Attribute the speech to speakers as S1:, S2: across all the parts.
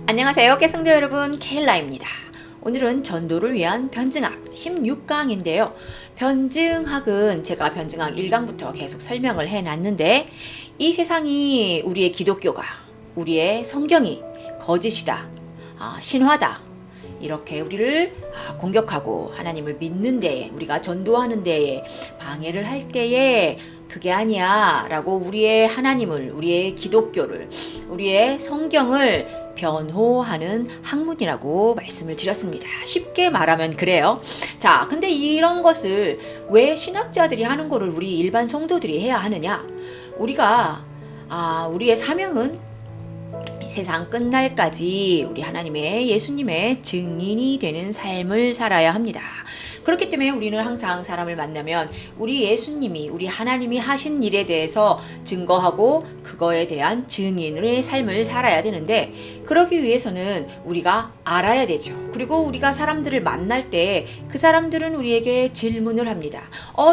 S1: 안녕하세요, 깨성도 여러분, 케일라입니다. 오늘은 전도를 위한 변증학 16강인데요. 변증학은 제가 변증학 1강부터 계속 설명을 해놨는데, 이 세상이 우리의 기독교가, 우리의 성경이 거짓이다, 신화다, 이렇게 우리를 공격하고 하나님을 믿는 데에, 우리가 전도하는 데에 방해를 할 때에 그게 아니야 라고 우리의 하나님을, 우리의 기독교를, 우리의 성경을 변호하는 학문이라고 말씀을 드렸습니다. 쉽게 말하면 그래요. 자, 근데 이런 것을 왜 신학자들이 하는 거를 우리 일반 성도들이 해야 하느냐? 우리의 사명은 세상 끝날까지 우리 하나님의 예수님의 증인이 되는 삶을 살아야 합니다. 그렇기 때문에 우리는 항상 사람을 만나면 우리 예수님이, 우리 하나님이 하신 일에 대해서 증거하고 그거에 대한 증인의 삶을 살아야 되는데, 그러기 위해서는 우리가 알아야 되죠. 그리고 우리가 사람들을 만날 때 그 사람들은 우리에게 질문을 합니다.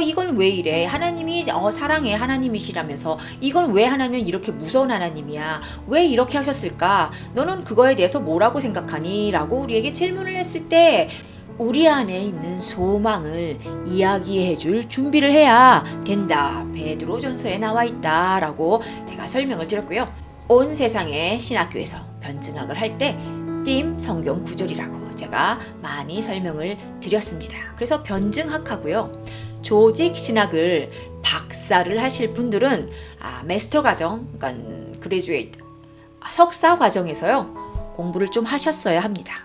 S1: 이건 왜 이래? 하나님이 사랑의 하나님이시라면서 이건 왜 하나님은 이렇게 무서운 하나님이야? 왜 이렇게 하셨을까? 너는 그거에 대해서 뭐라고 생각하니? 라고 우리에게 질문을 했을 때 우리 안에 있는 소망을 이야기해 줄 준비를 해야 된다. 베드로전서에 나와 있다 라고 제가 설명을 드렸고요. 온 세상의 신학교에서 변증학을 할 때 띠임 성경 구절이라고 제가 많이 설명을 드렸습니다. 그래서 변증학하고요, 조직 신학을 박사를 하실 분들은 마스터 과정, 그러니까 그레주에이트, 석사 과정에서요 공부를 좀 하셨어야 합니다.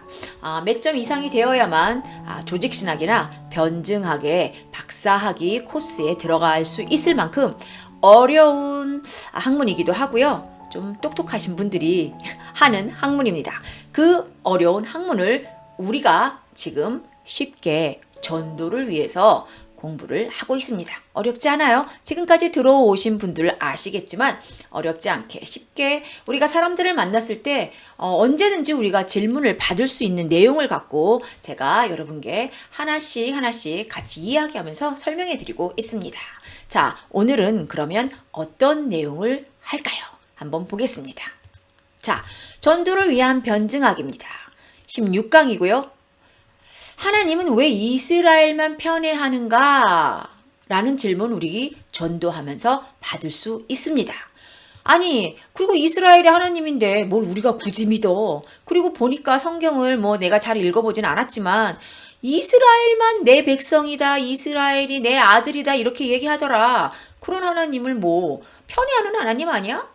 S1: 몇 점 이상이 되어야만 조직신학이나 변증학의 박사학위 코스에 들어갈 수 있을 만큼 어려운 학문이기도 하고요. 좀 똑똑하신 분들이 하는 학문입니다. 그 어려운 학문을 우리가 지금 쉽게 전도를 위해서 공부를 하고 있습니다. 어렵지 않아요. 지금까지 들어오신 분들 아시겠지만 어렵지 않게 쉽게 우리가 사람들을 만났을 때 언제든지 우리가 질문을 받을 수 있는 내용을 갖고 제가 여러분께 하나씩 같이 이야기하면서 설명해 드리고 있습니다. 자, 오늘은 그러면 어떤 내용을 할까요? 한번 보겠습니다. 자, 전도를 위한 변증학입니다. 16강이고요. 하나님은 왜 이스라엘만 편애하는가? 라는 질문 우리 전도하면서 받을 수 있습니다. 아니, 그리고 이스라엘이 하나님인데 뭘 우리가 굳이 믿어? 그리고 보니까 성경을 내가 잘 읽어보진 않았지만 이스라엘만 내 백성이다, 이스라엘이 내 아들이다 이렇게 얘기하더라. 그런 하나님을 편애하는 하나님 아니야?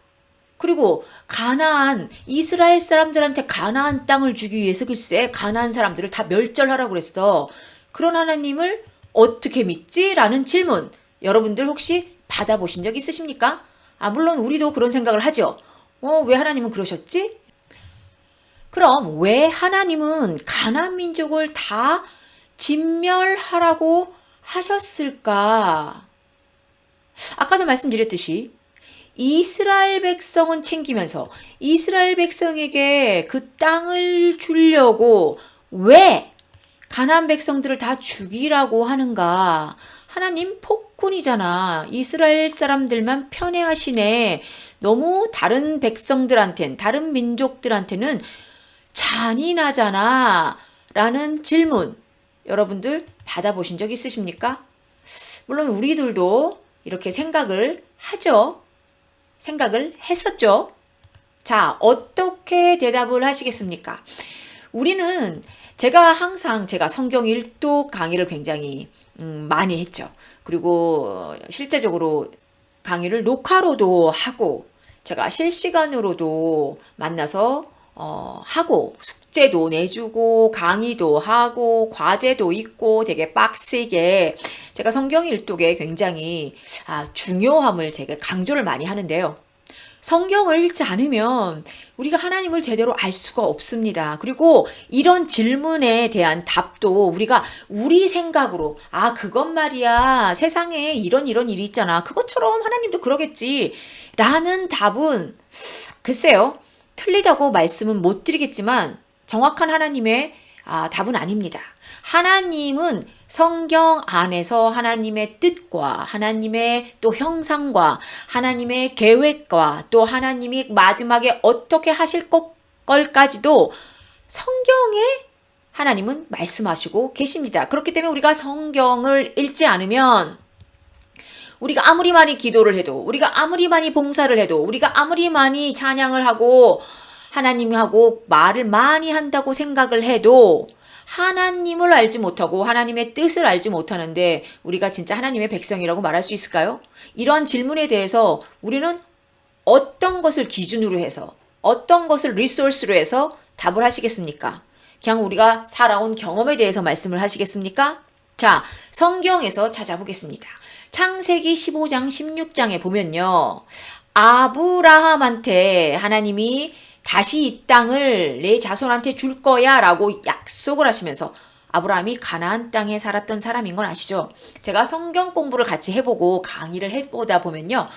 S1: 그리고 가나안, 이스라엘 사람들한테 가나안 땅을 주기 위해서 글쎄 가나안 사람들을 다 멸절하라고 그랬어. 그런 하나님을 어떻게 믿지? 라는 질문 여러분들 혹시 받아보신 적 있으십니까? 물론 우리도 그런 생각을 하죠. 왜 하나님은 그러셨지? 그럼 왜 하나님은 가나안 민족을 다 진멸하라고 하셨을까? 아까도 말씀드렸듯이 이스라엘 백성은 챙기면서 이스라엘 백성에게 그 땅을 주려고 왜 가나안 백성들을 다 죽이라고 하는가? 하나님 폭군이잖아. 이스라엘 사람들만 편애하시네. 너무 다른 백성들한테는, 다른 민족들한테는 잔인하잖아. 라는 질문 여러분들 받아보신 적 있으십니까? 물론 우리들도 이렇게 생각을 하죠. 생각을 했었죠. 자, 어떻게 대답을 하시겠습니까? 우리는 제가 성경 1도 강의를 굉장히 많이 했죠. 그리고 실제적으로 강의를 녹화로도 하고 제가 실시간으로도 만나서 하고 숙제도 내주고 강의도 하고 과제도 있고 되게 빡세게 제가 성경 1독에 굉장히 중요함을 제가 강조를 많이 하는데요. 성경을 읽지 않으면 우리가 하나님을 제대로 알 수가 없습니다. 그리고 이런 질문에 대한 답도 우리가 우리 생각으로 그것 말이야. 세상에 이런 일이 있잖아. 그것처럼 하나님도 그러겠지. 라는 답은 글쎄요. 틀리다고 말씀은 못 드리겠지만 정확한 하나님의 답은 아닙니다. 하나님은 성경 안에서 하나님의 뜻과 하나님의 또 형상과 하나님의 계획과 또 하나님이 마지막에 어떻게 하실 걸까지도 성경에 하나님은 말씀하시고 계십니다. 그렇기 때문에 우리가 성경을 읽지 않으면 우리가 아무리 많이 기도를 해도, 우리가 아무리 많이 봉사를 해도, 우리가 아무리 많이 찬양을 하고 하나님하고 말을 많이 한다고 생각을 해도 하나님을 알지 못하고 하나님의 뜻을 알지 못하는데 우리가 진짜 하나님의 백성이라고 말할 수 있을까요? 이러한 질문에 대해서 우리는 어떤 것을 기준으로 해서, 어떤 것을 리소스로 해서 답을 하시겠습니까? 그냥 우리가 살아온 경험에 대해서 말씀을 하시겠습니까? 자, 성경에서 찾아보겠습니다. 창세기 15장 16장에 보면요. 아브라함한테 하나님이 다시 이 땅을 내 자손한테 줄 거야 라고 약속을 하시면서 아브라함이 가나안 땅에 살았던 사람인 건 아시죠? 제가 성경 공부를 같이 해보고 강의를 해보다 보면요.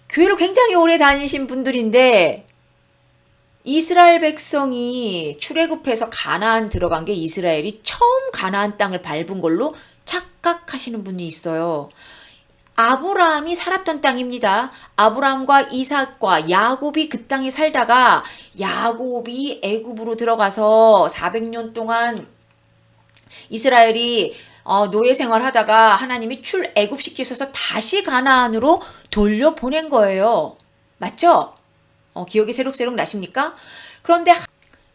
S1: 교회를 굉장히 오래 다니신 분들인데 이스라엘 백성이 출애굽해서 가나안 들어간 게 이스라엘이 처음 가나안 땅을 밟은 걸로 착각하시는 분이 있어요. 아브라함이 살았던 땅입니다. 아브라함과 이삭과 야곱이 그 땅에 살다가 야곱이 애굽으로 들어가서 400년 동안 이스라엘이 노예 생활하다가 하나님이 출애굽시키셔서 다시 가나안으로 돌려보낸 거예요. 맞죠? 기억이 새록새록 나십니까? 그런데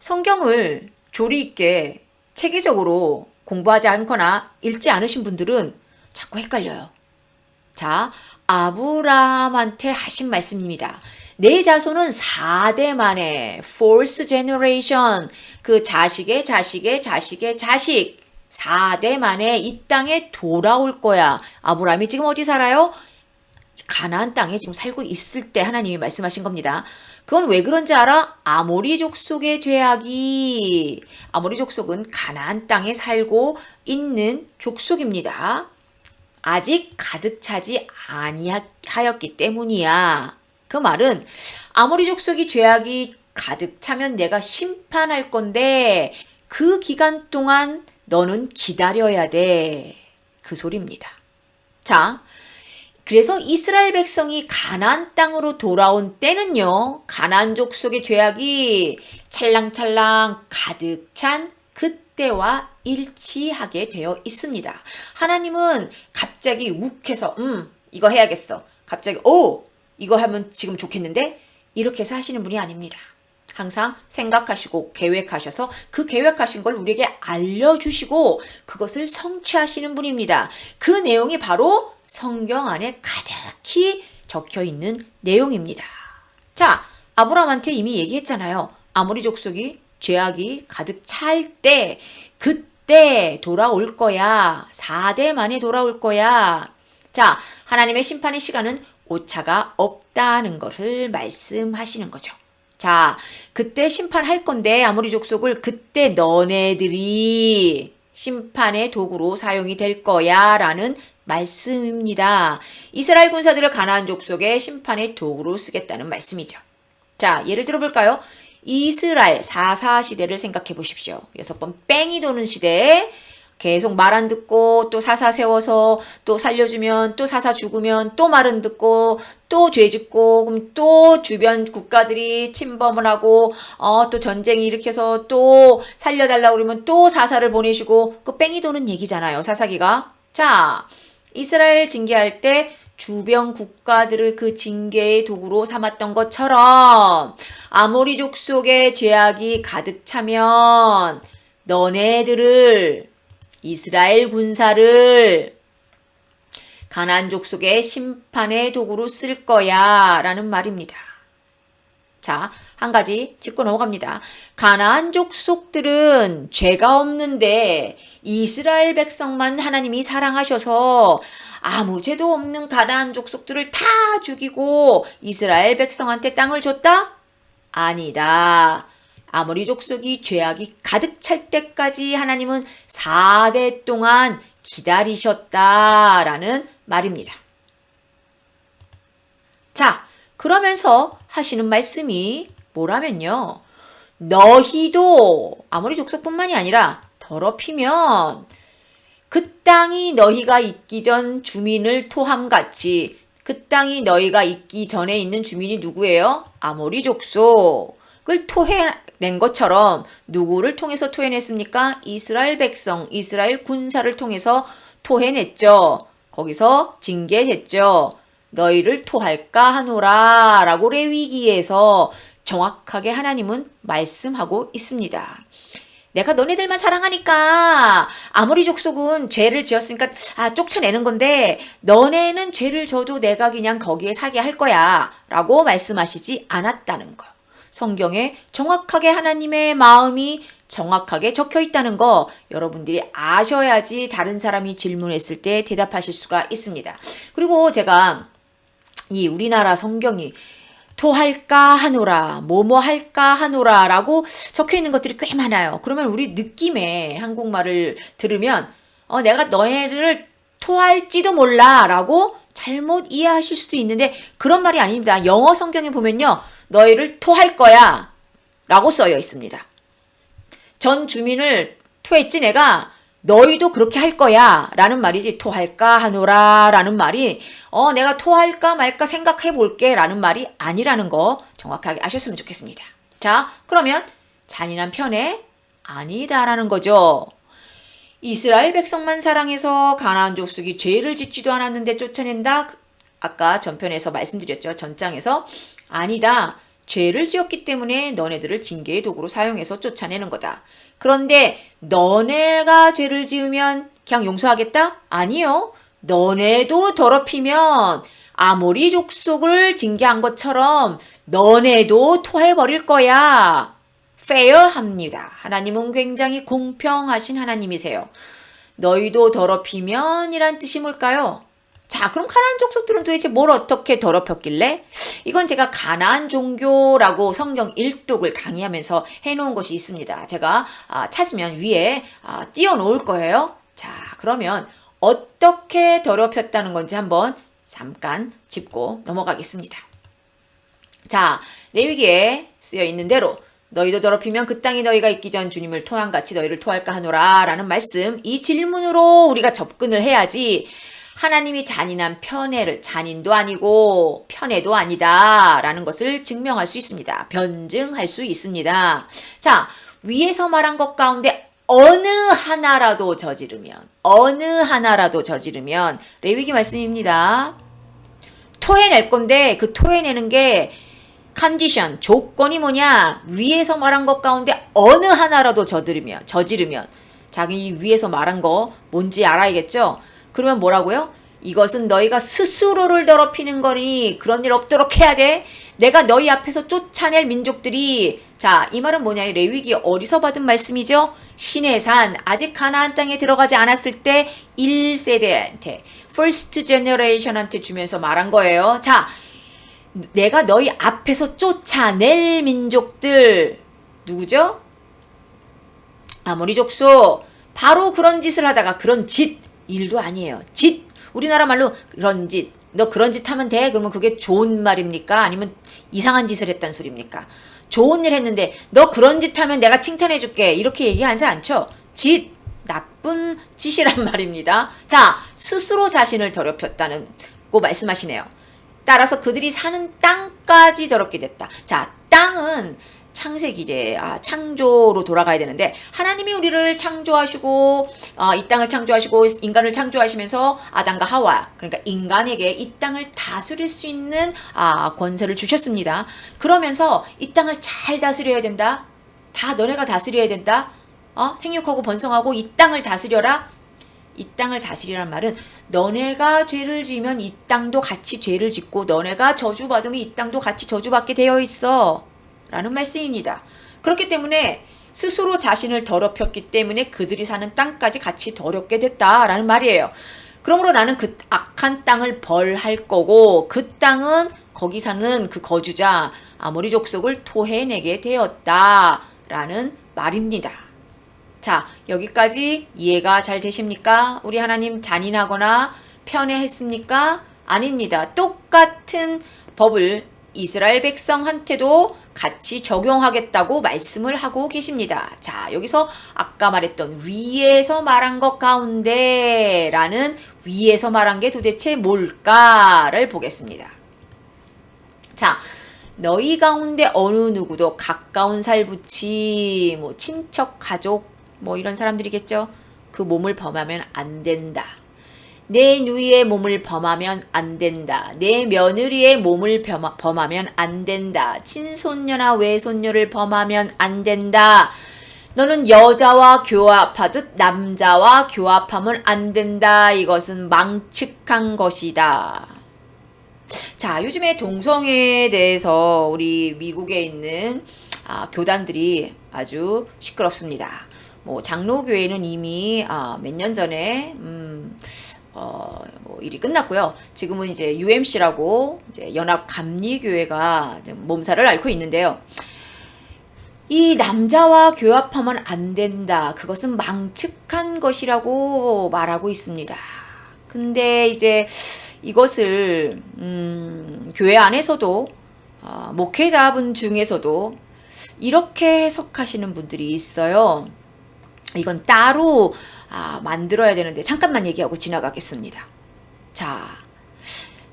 S1: 성경을 조리 있게 체계적으로 공부하지 않거나 읽지 않으신 분들은 자꾸 헷갈려요. 자, 아브라함한테 하신 말씀입니다. 내 자손은 4대 만에 fourth generation, 그 자식의 자식의 자식의 자식 4대 만에 이 땅에 돌아올 거야. 아브라함이 지금 어디 살아요? 가나안 땅에 지금 살고 있을 때 하나님이 말씀하신 겁니다. 그건 왜 그런지 알아? 아모리 족속의 죄악이, 아모리 족속은 가나안 땅에 살고 있는 족속입니다. 아직 가득 차지 아니하였기 때문이야. 그 말은 아모리 족속이 죄악이 가득 차면 내가 심판할 건데 그 기간 동안 너는 기다려야 돼. 그 소리입니다. 자, 그래서 이스라엘 백성이 가나안 땅으로 돌아온 때는요. 가나안 족속의 죄악이 찰랑찰랑 가득 찬 그때와 일치하게 되어 있습니다. 하나님은 갑자기 욱해서 이거 해야겠어. 갑자기 이거 하면 지금 좋겠는데? 이렇게 해서 하시는 분이 아닙니다. 항상 생각하시고 계획하셔서 그 계획하신 걸 우리에게 알려주시고 그것을 성취하시는 분입니다. 그 내용이 바로 성경 안에 가득히 적혀 있는 내용입니다. 자, 아브라함한테 이미 얘기했잖아요. 아모리 족속이 죄악이 가득 찰 때 그때 돌아올 거야. 4대 만에 돌아올 거야. 자, 하나님의 심판의 시간은 오차가 없다는 것을 말씀하시는 거죠. 자, 그때 심판할 건데 아모리 족속을 그때 너네들이 심판의 도구로 사용이 될 거야 라는 말씀입니다. 이스라엘 군사들을 가나안 족속의 심판의 도구로 쓰겠다는 말씀이죠. 자, 예를 들어볼까요? 이스라엘 4.4 시대를 생각해 보십시오. 6번 뺑이 도는 시대에 계속 말 안 듣고 또 사사 세워서 또 살려주면 또 사사 죽으면 또 말 안 듣고 또 죄 짓고 그럼 또 주변 국가들이 침범을 하고 또 전쟁이 일으켜서 또 살려달라고 그러면 또 사사를 보내시고 그 뺑이 도는 얘기잖아요. 사사기가. 자, 이스라엘 징계할 때 주변 국가들을 그 징계의 도구로 삼았던 것처럼 아모리 족속의 죄악이 가득 차면 너네들을 이스라엘 군사를 가나안 족속의 심판의 도구로 쓸 거야 라는 말입니다. 자, 한 가지 짚고 넘어갑니다. 가나안 족속들은 죄가 없는데 이스라엘 백성만 하나님이 사랑하셔서 아무 죄도 없는 가나안 족속들을 다 죽이고 이스라엘 백성한테 땅을 줬다? 아니다. 아모리 족속이 죄악이 가득 찰 때까지 하나님은 4대 동안 기다리셨다라는 말입니다. 자, 그러면서 하시는 말씀이 뭐라면요. 너희도 아모리 족속뿐만이 아니라 더럽히면 그 땅이 너희가 있기 전 주민을 토함같이 그 땅이 너희가 있기 전에 있는 주민이 누구예요? 아모리 족속을 낸 것처럼 누구를 통해서 토해냈습니까? 이스라엘 백성, 이스라엘 군사를 통해서 토해냈죠. 거기서 징계했죠. 너희를 토할까 하노라 라고 레위기에서 정확하게 하나님은 말씀하고 있습니다. 내가 너네들만 사랑하니까 아모리 족속은 죄를 지었으니까 쫓아내는 건데 너네는 죄를 져도 내가 그냥 거기에 사게 할 거야 라고 말씀하시지 않았다는 거. 성경에 정확하게 하나님의 마음이 정확하게 적혀 있다는 거 여러분들이 아셔야지 다른 사람이 질문했을 때 대답하실 수가 있습니다. 그리고 제가 이 우리나라 성경이 토할까 하노라, 뭐뭐 할까 하노라 라고 적혀 있는 것들이 꽤 많아요. 그러면 우리 느낌의 한국말을 들으면 내가 너네를 토할지도 몰라 라고 잘못 이해하실 수도 있는데 그런 말이 아닙니다. 영어 성경에 보면요. 너희를 토할 거야 라고 써여 있습니다. 전 주민을 토했지 내가 너희도 그렇게 할 거야 라는 말이지 토할까 하노라 라는 말이 내가 토할까 말까 생각해 볼게 라는 말이 아니라는 거 정확하게 아셨으면 좋겠습니다. 자, 그러면 잔인한 편에 아니다라는 거죠. 이스라엘 백성만 사랑해서 가나안 족속이 죄를 짓지도 않았는데 쫓아낸다? 아까 전편에서 말씀드렸죠. 전장에서 아니다. 죄를 지었기 때문에 너네들을 징계의 도구로 사용해서 쫓아내는 거다. 그런데 너네가 죄를 지으면 그냥 용서하겠다? 아니요. 너네도 더럽히면 아모리 족속을 징계한 것처럼 너네도 토해버릴 거야. 페어합니다. 하나님은 굉장히 공평하신 하나님이세요. 너희도 더럽히면 이란 뜻이 뭘까요? 자, 그럼 가나안 족속들은 도대체 뭘 어떻게 더럽혔길래? 이건 제가 가나안 종교라고 성경 일독을 강의하면서 해놓은 것이 있습니다. 제가 찾으면 위에 띄워놓을 거예요. 자, 그러면 어떻게 더럽혔다는 건지 한번 잠깐 짚고 넘어가겠습니다. 자, 레위기에 쓰여 있는 대로 너희도 더럽히면 그 땅이 너희가 있기 전 주님을 토함같이 너희를 토할까 하노라 라는 말씀, 이 질문으로 우리가 접근을 해야지 하나님이 잔인한 편애를 잔인도 아니고 편애도 아니다 라는 것을 증명할 수 있습니다. 변증할 수 있습니다. 자, 위에서 말한 것 가운데 어느 하나라도 저지르면 레위기 말씀입니다. 토해낼 건데 그 토해내는 게 컨디션, 조건이 뭐냐? 위에서 말한 것 가운데 어느 하나라도 저지르면 자, 이 위에서 말한 거 뭔지 알아야겠죠? 그러면 뭐라고요? 이것은 너희가 스스로를 더럽히는 거니 그런 일 없도록 해야 돼. 내가 너희 앞에서 쫓아낼 민족들이, 자, 이 말은 뭐냐? 이 레위기 어디서 받은 말씀이죠? 시내산, 아직 가나안 땅에 들어가지 않았을 때 1세대한테 first generation한테 주면서 말한 거예요. 자, 내가 너희 앞에서 쫓아낼 민족들 누구죠? 아모리 족속. 바로 그런 짓을 하다가, 그런 짓, 일도 아니에요. 짓, 우리나라 말로 그런 짓, 너 그런 짓 하면 돼? 그러면 그게 좋은 말입니까? 아니면 이상한 짓을 했단 소리입니까? 좋은 일 했는데 너 그런 짓 하면 내가 칭찬해 줄게 이렇게 얘기하지 않죠? 짓, 나쁜 짓이란 말입니다. 자, 스스로 자신을 더럽혔다는 고 말씀하시네요. 따라서 그들이 사는 땅까지 더럽게 됐다. 자, 땅은 창세기 이제 창조로 돌아가야 되는데, 하나님이 우리를 창조하시고 이 땅을 창조하시고 인간을 창조하시면서 아담과 하와, 그러니까 인간에게 이 땅을 다스릴 수 있는 권세를 주셨습니다. 그러면서 이 땅을 잘 다스려야 된다. 다 너네가 다스려야 된다. 생육하고 번성하고 이 땅을 다스려라. 이 땅을 다스리란 말은 너네가 죄를 지으면 이 땅도 같이 죄를 짓고 너네가 저주받으면 이 땅도 같이 저주받게 되어 있어 라는 말씀입니다. 그렇기 때문에 스스로 자신을 더럽혔기 때문에 그들이 사는 땅까지 같이 더럽게 됐다라는 말이에요. 그러므로 나는 그 악한 땅을 벌할 거고 그 땅은 거기 사는 그 거주자 아모리 족속을 토해내게 되었다라는 말입니다. 자, 여기까지 이해가 잘 되십니까? 우리 하나님 잔인하거나 편애했습니까? 아닙니다. 똑같은 법을 이스라엘 백성한테도 같이 적용하겠다고 말씀을 하고 계십니다. 자, 여기서 아까 말했던 위에서 말한 것 가운데 라는 위에서 말한 게 도대체 뭘까를 보겠습니다. 자, 너희 가운데 어느 누구도 가까운 살부치, 뭐 친척, 가족, 뭐 이런 사람들이겠죠. 그 몸을 범하면 안 된다. 내 누이의 몸을 범하면 안 된다. 내 며느리의 몸을 범하면 안 된다. 친손녀나 외손녀를 범하면 안 된다. 너는 여자와 교합하듯 남자와 교합하면 안 된다. 이것은 망측한 것이다. 자, 요즘에 동성애에 대해서 우리 미국에 있는 교단들이 아주 시끄럽습니다. 뭐 장로교회는 이미 몇 년 전에 뭐 일이 끝났고요. 지금은 이제 UMC라고 이제 연합 감리교회가 몸살을 앓고 있는데요. 이 남자와 교합하면 안 된다. 그것은 망측한 것이라고 말하고 있습니다. 근데 이제 이것을 교회 안에서도 목회자분 중에서도 이렇게 해석하시는 분들이 있어요. 이건 따로 만들어야 되는데 잠깐만 얘기하고 지나가겠습니다. 자,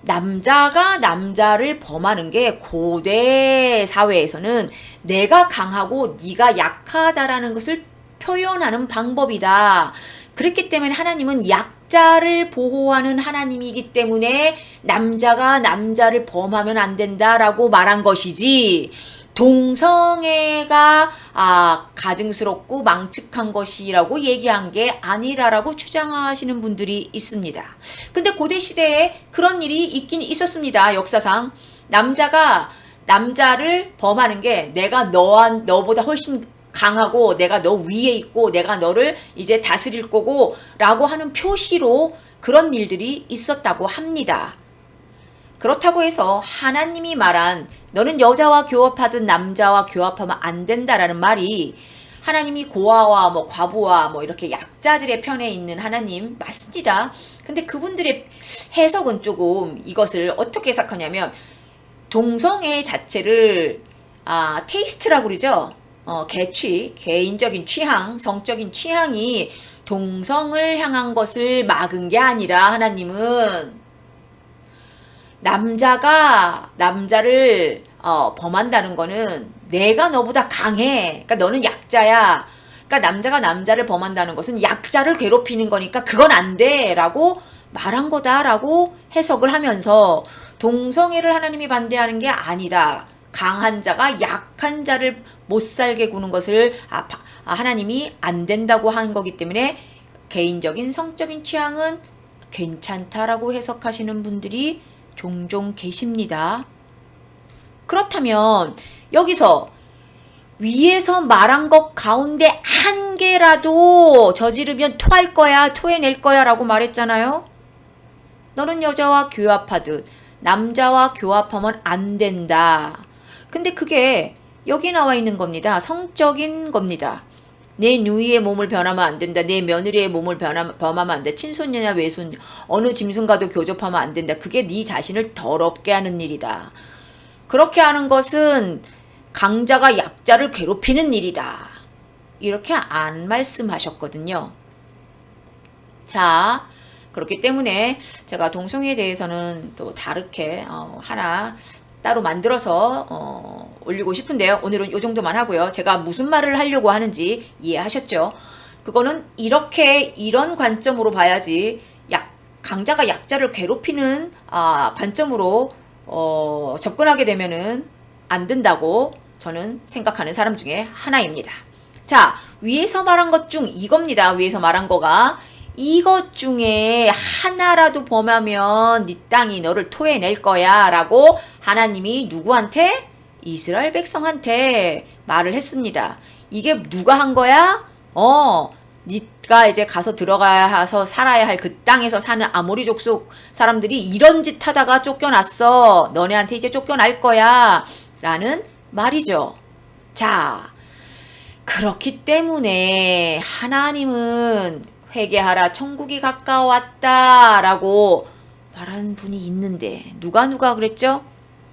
S1: 남자가 남자를 범하는 게 고대 사회에서는 내가 강하고 네가 약하다라는 것을 표현하는 방법이다. 그렇기 때문에 하나님은 약자를 보호하는 하나님이기 때문에 남자가 남자를 범하면 안 된다라고 말한 것이지, 동성애가 가증스럽고 망측한 것이라고 얘기한 게 아니다라고 주장하시는 분들이 있습니다. 근데 고대 시대에 그런 일이 있긴 있었습니다. 역사상 남자가 남자를 범하는 게 내가 너보다 훨씬 강하고 내가 너 위에 있고 내가 너를 이제 다스릴 거고 라고 하는 표시로 그런 일들이 있었다고 합니다. 그렇다고 해서 하나님이 말한 너는 여자와 교합하든 남자와 교합하면 안 된다라는 말이 하나님이 고아와 뭐 과부와 뭐 이렇게 약자들의 편에 있는 하나님 맞습니다. 근데 그분들의 해석은 조금 이것을 어떻게 해석하냐면 동성애 자체를 테이스트라고 그러죠. 개취, 개인적인 취향, 성적인 취향이 동성을 향한 것을 막은 게 아니라 하나님은 남자가 남자를 범한다는 거는 내가 너보다 강해. 그러니까 너는 약자야. 그러니까 남자가 남자를 범한다는 것은 약자를 괴롭히는 거니까 그건 안 돼. 라고 말한 거다라고 해석을 하면서 동성애를 하나님이 반대하는 게 아니다. 강한 자가 약한 자를 못 살게 구는 것을 하나님이 안 된다고 한 거기 때문에 개인적인 성적인 취향은 괜찮다라고 해석하시는 분들이 종종 계십니다. 그렇다면 여기서 위에서 말한 것 가운데 한 개라도 저지르면 토할 거야, 토해낼 거야 라고 말했잖아요. 너는 여자와 교합하듯 남자와 교합하면 안 된다. 근데 그게 여기 나와 있는 겁니다. 성적인 겁니다. 내 누이의 몸을 변하면 안 된다. 내 며느리의 몸을 범하면 안 돼. 친손녀냐 외손녀 어느 짐승과도 교접하면 안 된다. 그게 네 자신을 더럽게 하는 일이다. 그렇게 하는 것은 강자가 약자를 괴롭히는 일이다. 이렇게 안 말씀하셨거든요. 자, 그렇기 때문에 제가 동성애에 대해서는 또 다르게 하나 따로 만들어서 올리고 싶은데요. 오늘은 이 정도만 하고요. 제가 무슨 말을 하려고 하는지 이해하셨죠? 그거는 이런 관점으로 봐야지 강자가 약자를 괴롭히는 관점으로 접근하게 되면은 안 된다고 저는 생각하는 사람 중에 하나입니다. 자, 위에서 말한 것 중 이겁니다. 위에서 말한 거가 이것 중에 하나라도 범하면 네 땅이 너를 토해낼 거야 라고 하나님이 누구한테? 이스라엘 백성한테 말을 했습니다. 이게 누가 한 거야? 네가 이제 가서 들어가서 살아야 할 그 땅에서 사는 아모리 족속 사람들이 이런 짓 하다가 쫓겨났어. 너네한테 이제 쫓겨날 거야 라는 말이죠. 자, 그렇기 때문에 하나님은 회개하라 천국이 가까웠다 라고 말한 분이 있는데 누가 그랬죠?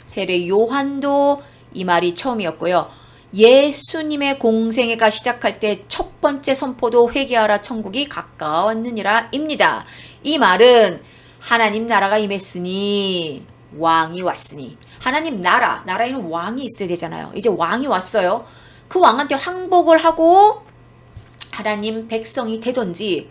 S1: 세례 요한도 이 말이 처음이었고요. 예수님의 공생애가 시작할 때 첫 번째 선포도 회개하라 천국이 가까웠느니라 입니다. 이 말은 하나님 나라가 임했으니 왕이 왔으니 하나님 나라에는 왕이 있어야 되잖아요. 이제 왕이 왔어요. 그 왕한테 항복을 하고 하나님 백성이 되든지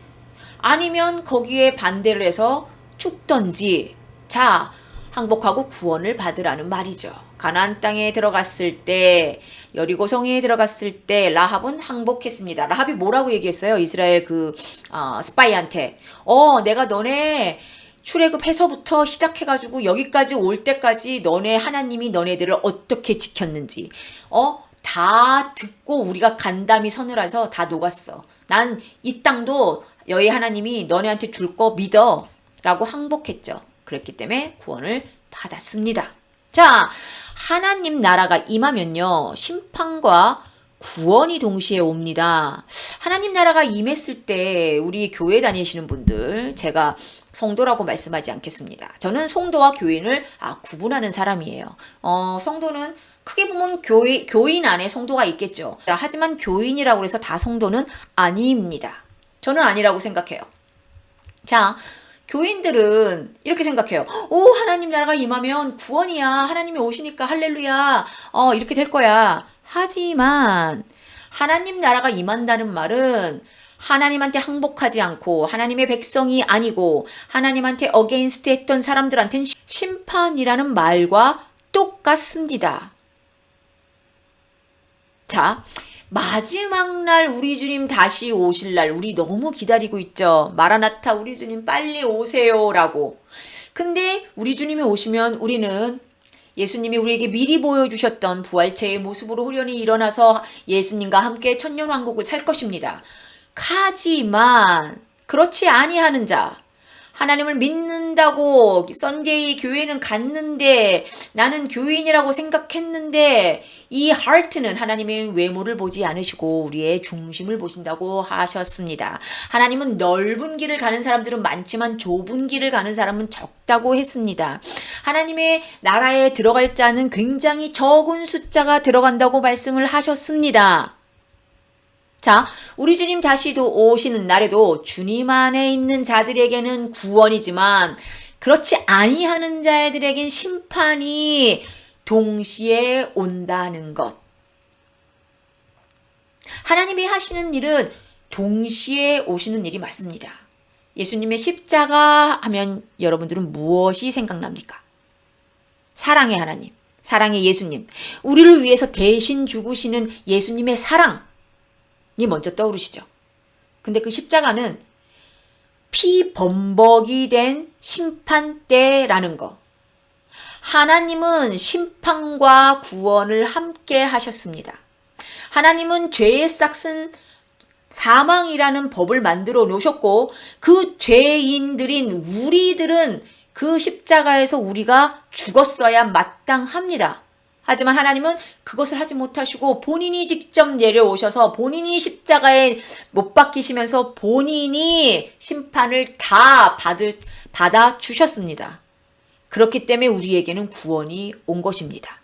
S1: 아니면 거기에 반대를 해서 죽든지, 자, 항복하고 구원을 받으라는 말이죠. 가나안 땅에 들어갔을 때, 여리고성에 들어갔을 때 라합은 항복했습니다. 라합이 뭐라고 얘기했어요? 이스라엘 스파이한테 내가 너네 출애굽해서부터 시작해가지고 여기까지 올 때까지 너네 하나님이 너네들을 어떻게 지켰는지 다 듣고 우리가 간담이 서늘해서 다 녹았어. 난 이 땅도 여호와 하나님이 너네한테 줄 거 믿어 라고 항복했죠. 그랬기 때문에 구원을 받았습니다. 자, 하나님 나라가 임하면요, 심판과 구원이 동시에 옵니다. 하나님 나라가 임했을 때 우리 교회 다니시는 분들, 제가 성도라고 말씀하지 않겠습니다. 저는 성도와 교인을 구분하는 사람이에요. 성도는 크게 보면 교인 안에 성도가 있겠죠. 하지만 교인이라고 해서 다 성도는 아닙니다. 저는 아니라고 생각해요. 자, 교인들은 이렇게 생각해요. 하나님 나라가 임하면 구원이야. 하나님이 오시니까 할렐루야. 이렇게 될 거야. 하지만 하나님 나라가 임한다는 말은 하나님한테 항복하지 않고 하나님의 백성이 아니고 하나님한테 어게인스트 했던 사람들한테는 심판이라는 말과 똑같습니다. 자, 마지막 날 우리 주님 다시 오실 날 우리 너무 기다리고 있죠. 마라나타 우리 주님 빨리 오세요라고. 근데 우리 주님이 오시면 우리는 예수님이 우리에게 미리 보여주셨던 부활체의 모습으로 후련히 일어나서 예수님과 함께 천년왕국을 살 것입니다. 하지만 그렇지 아니하는 자, 하나님을 믿는다고 썬데이 교회는 갔는데 나는 교인이라고 생각했는데 이 하트는 하나님의 외모를 보지 않으시고 우리의 중심을 보신다고 하셨습니다. 하나님은 넓은 길을 가는 사람들은 많지만 좁은 길을 가는 사람은 적다고 했습니다. 하나님의 나라에 들어갈 자는 굉장히 적은 숫자가 들어간다고 말씀을 하셨습니다. 자, 우리 주님 다시도 오시는 날에도 주님 안에 있는 자들에게는 구원이지만 그렇지 아니하는 자들에겐 심판이 동시에 온다는 것. 하나님이 하시는 일은 동시에 오시는 일이 맞습니다. 예수님의 십자가 하면 여러분들은 무엇이 생각납니까? 사랑의 하나님, 사랑의 예수님, 우리를 위해서 대신 죽으시는 예수님의 사랑이 먼저 떠오르시죠. 근데 그 십자가는 피범벅이 된 심판대라는 거. 하나님은 심판과 구원을 함께 하셨습니다. 하나님은 죄의 싹슨 사망이라는 법을 만들어 놓으셨고 그 죄인들인 우리들은 그 십자가에서 우리가 죽었어야 마땅합니다. 하지만 하나님은 그것을 하지 못하시고 본인이 직접 내려오셔서 본인이 십자가에 못 박히시면서 본인이 심판을 다 받아 주셨습니다. 그렇기 때문에 우리에게는 구원이 온 것입니다.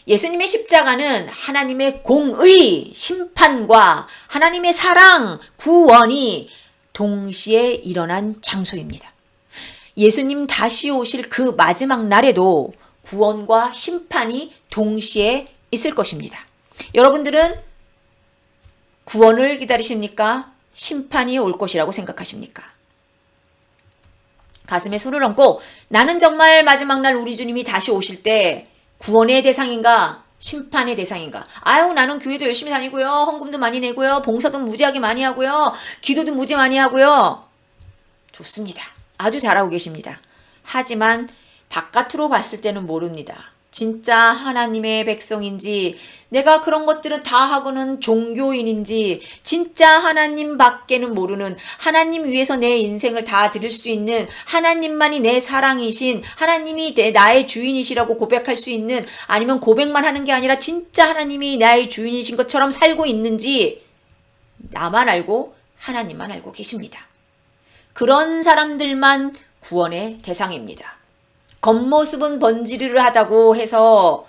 S1: 예수님의 십자가는 하나님의 공의, 심판과 하나님의 사랑, 구원이 동시에 일어난 장소입니다. 예수님 다시 오실 그 마지막 날에도 구원과 심판이 동시에 있을 것입니다. 여러분들은 구원을 기다리십니까? 심판이 올 것이라고 생각하십니까? 가슴에 손을 얹고 나는 정말 마지막 날 우리 주님이 다시 오실 때 구원의 대상인가? 심판의 대상인가? 아유, 나는 교회도 열심히 다니고요. 헌금도 많이 내고요. 봉사도 무지하게 많이 하고요. 기도도 무지 많이 하고요. 좋습니다. 아주 잘하고 계십니다. 하지만 바깥으로 봤을 때는 모릅니다. 진짜 하나님의 백성인지 내가 그런 것들은 다 하고는 종교인인지 진짜 하나님 밖에는 모르는 하나님 위해서 내 인생을 다 드릴 수 있는 하나님만이 내 사랑이신 하나님이 나의 주인이시라고 고백할 수 있는 아니면 고백만 하는 게 아니라 진짜 하나님이 나의 주인이신 것처럼 살고 있는지 나만 알고 하나님만 알고 계십니다. 그런 사람들만 구원의 대상입니다. 겉모습은 번지르르하다고 해서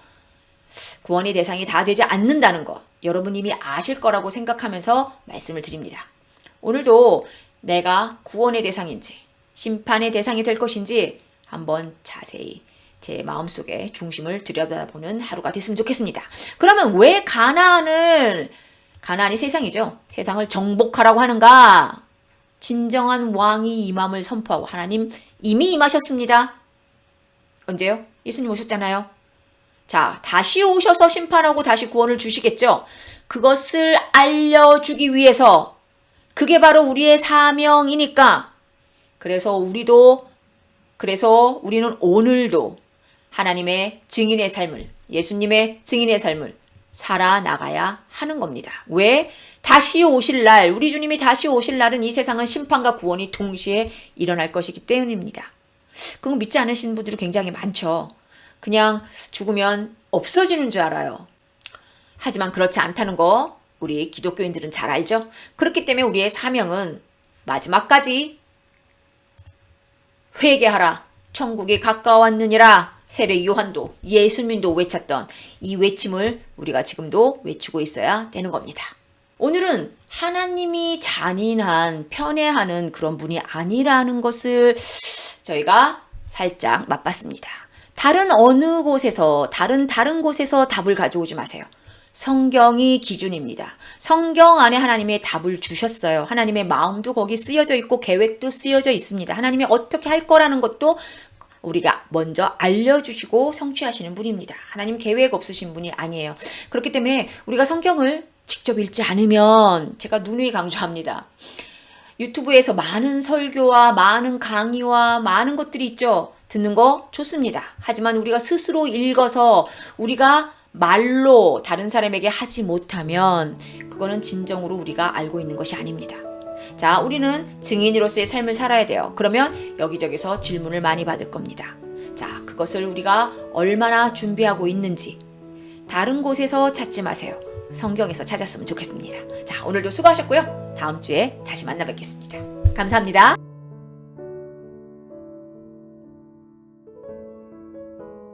S1: 구원의 대상이 다 되지 않는다는 거 여러분 이미 아실 거라고 생각하면서 말씀을 드립니다. 오늘도 내가 구원의 대상인지 심판의 대상이 될 것인지 한번 자세히 제 마음속에 중심을 들여다보는 하루가 됐으면 좋겠습니다. 그러면 왜 가나안이 세상이죠. 세상을 정복하라고 하는가? 진정한 왕이 임함을 선포하고 하나님 이미 임하셨습니다. 언제요? 예수님 오셨잖아요. 자, 다시 오셔서 심판하고 다시 구원을 주시겠죠. 그것을 알려주기 위해서 그게 바로 우리의 사명이니까 그래서 우리는 오늘도 하나님의 증인의 삶을, 예수님의 증인의 삶을 살아나가야 하는 겁니다. 왜? 다시 오실 날, 우리 주님이 다시 오실 날은 이 세상은 심판과 구원이 동시에 일어날 것이기 때문입니다. 그거 믿지 않으시는 분들이 굉장히 많죠. 그냥 죽으면 없어지는 줄 알아요. 하지만 그렇지 않다는 거 우리 기독교인들은 잘 알죠. 그렇기 때문에 우리의 사명은 마지막까지 회개하라, 천국이 가까웠느니라. 세례 요한도 예수님도 외쳤던 이 외침을 우리가 지금도 외치고 있어야 되는 겁니다. 오늘은 하나님이 잔인한, 편애하는 그런 분이 아니라는 것을 저희가 살짝 맛봤습니다. 다른 곳에서 답을 가져오지 마세요. 성경이 기준입니다. 성경 안에 하나님의 답을 주셨어요. 하나님의 마음도 거기 쓰여져 있고 계획도 쓰여져 있습니다. 하나님이 어떻게 할 거라는 것도 우리가 먼저 알려주시고 성취하시는 분입니다. 하나님 계획 없으신 분이 아니에요. 그렇기 때문에 우리가 성경을 직접 읽지 않으면 제가 누누이 강조합니다. 유튜브에서 많은 설교와 많은 강의와 많은 것들이 있죠. 듣는 거 좋습니다. 하지만 우리가 스스로 읽어서 우리가 말로 다른 사람에게 하지 못하면 그거는 진정으로 우리가 알고 있는 것이 아닙니다. 자, 우리는 증인으로서의 삶을 살아야 돼요. 그러면 여기저기서 질문을 많이 받을 겁니다. 자, 그것을 우리가 얼마나 준비하고 있는지 다른 곳에서 찾지 마세요. 성경에서 찾았으면 좋겠습니다. 자, 오늘도 수고하셨고요. 다음 주에 다시 만나 뵙겠습니다. 감사합니다.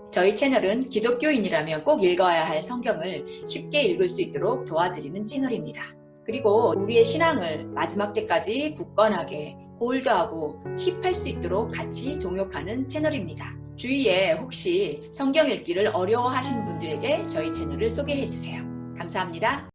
S1: 저희 채널은 기독교인이라면 꼭 읽어야 할 성경을 쉽게 읽을 수 있도록 도와드리는 채널입니다. 그리고 우리의 신앙을 마지막 때까지 굳건하게 홀드하고 킵할 수 있도록 같이 동역하는 채널입니다. 주위에 혹시 성경 읽기를 어려워하시는 분들에게 저희 채널을 소개해 주세요. 감사합니다.